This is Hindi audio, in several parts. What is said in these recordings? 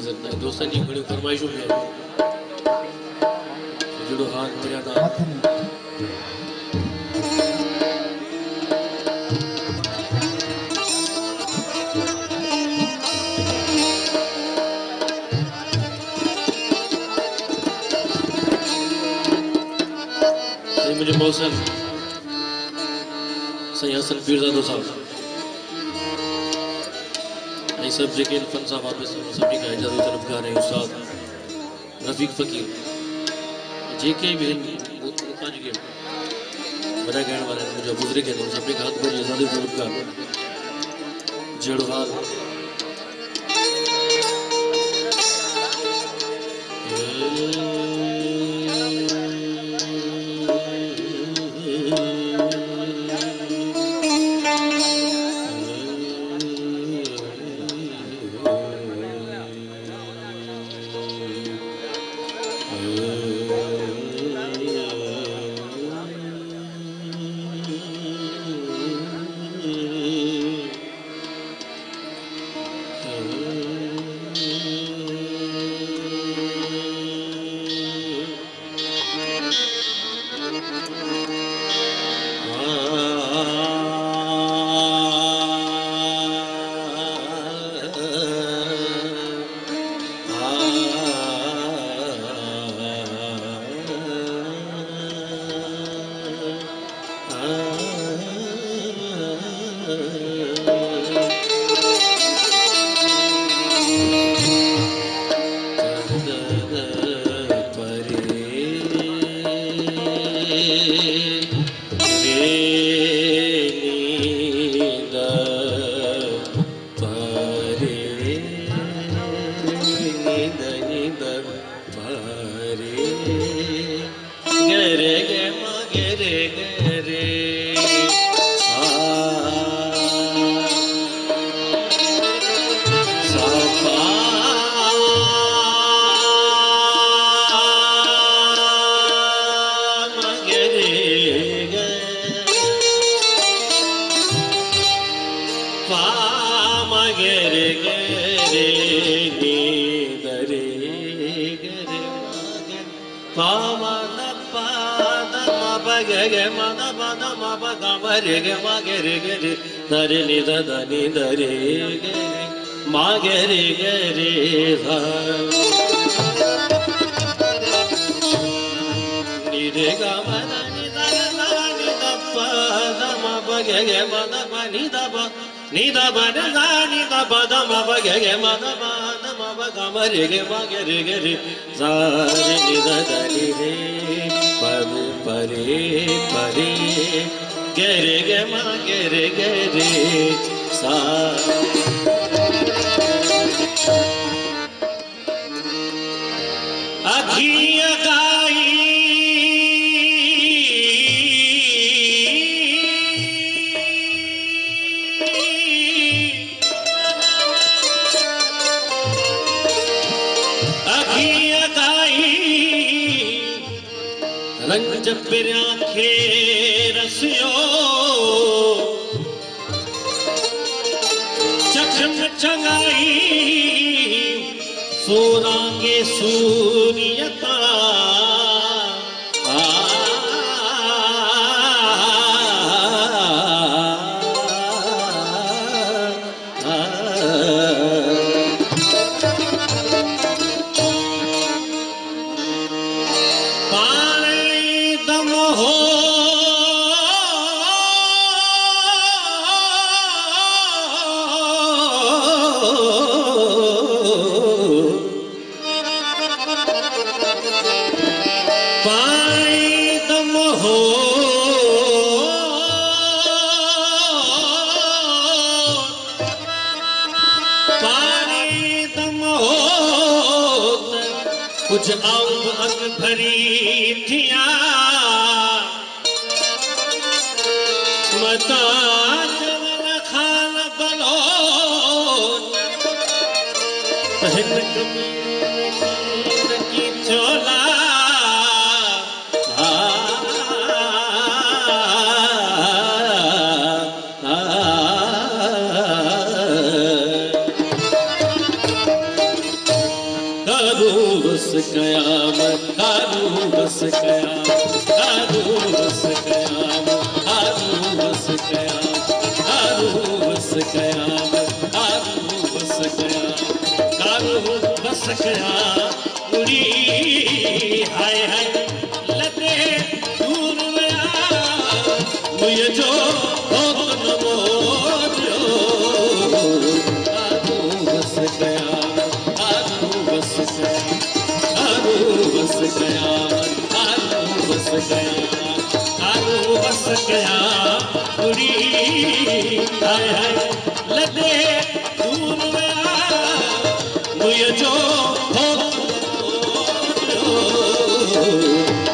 नजर दोस्तांनी घणी फरमाइशों में जुड़ो हाथ मर्यादा मुझे मौसम सही हसन पीरजादो साहब ये सब जेके फन साहब आप सभी का इजाजत तलबगार हैं उस्ताद रफीक फकीर जेके भी आज के बड़ा कहने वाले मुझे गुजरे के तो सभी का हाथ पर इजाजत तलबगार जड़ो हाल कुछ आऊं अग भरी थिया मता चवल खान बलो पहन कमीज की चोला कारू बस कयामत, कारू बस कयामत, कारू बस कयामत, कारू बस कयामत, कारू बस कयामत, कारू बस कयामत, कारू बस कयामत उड़ी हाय हाय लदे दूर में आ मुझे जो बहुत नमोजो कारू बस कयामत, कारू बस कयामत, कारू बस कयामत, कारू बस कयामत, कारू बस कयामत उड़ी हाय हाय लदे दूर में आ मुझे जो बहुत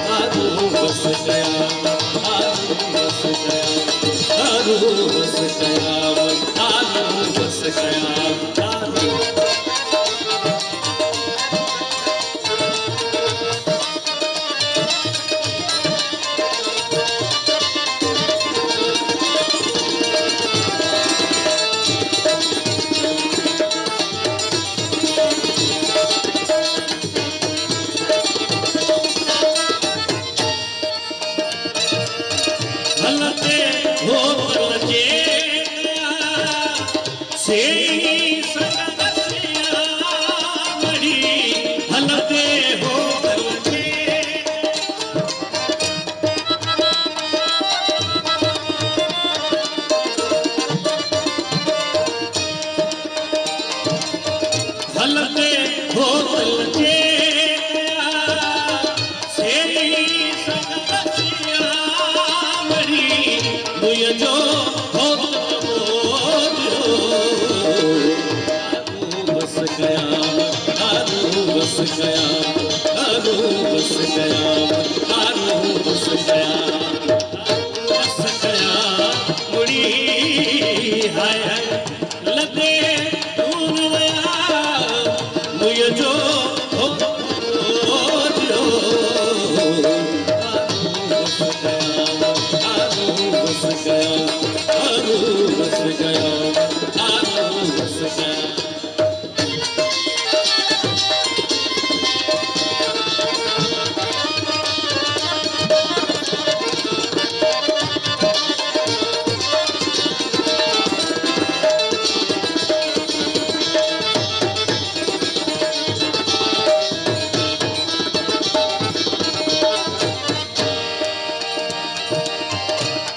कारू बस कयामत, कारू बस कयामत, कारू बस कयामत, कारू बस कयामत, कारू हलते हो लगे से सगसिया मरी हलते हो लगे हलते हो लगे से सगसिया मुझे जो बहुत कारू बस कयामत, कारू बस कयामत, कारू बस कयामत, कारू बस कयामत, कारू बस कयामत मुड़ी हाय हाय लदे दूर में आ मुझे जो बहुत कारू बस कयामत, कारू बस कयामत, कारू बस कयामत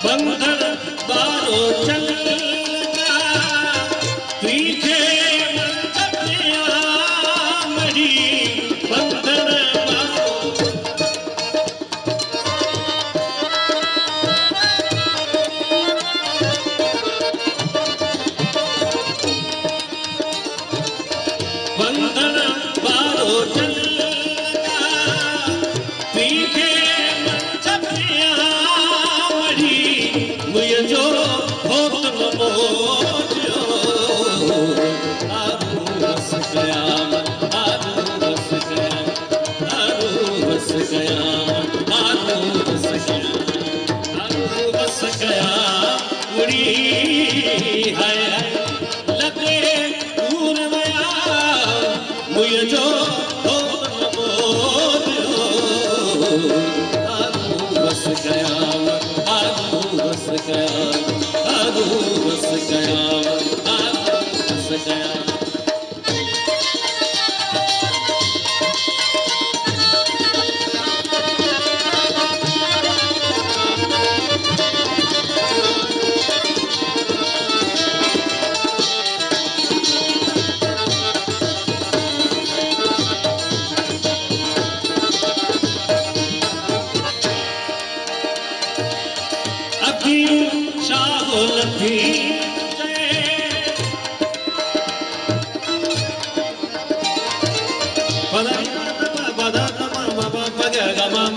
बंधन बारो चलना पीछे मंदिया मरी बंधन बारो बंधन बारो चलना पीछे मंदिया मुझे जो बहुत नमोजो कारू बस कयामत, कारू बस कयामत, कारू बस कयामत, कारू बस कयामत, कारू बस कयामत उड़ी हाय हाय लदे दूर में आ मुझे जो बहुत नमोजो कारू बस कयामत, कारू बस कयामत, कारू बस कयामत, कारू बस कयामत शाह लथी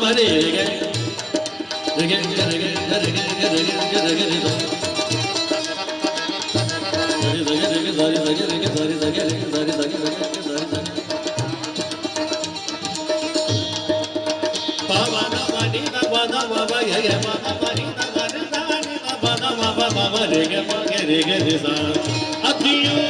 मरे रे गे रे सा अतियों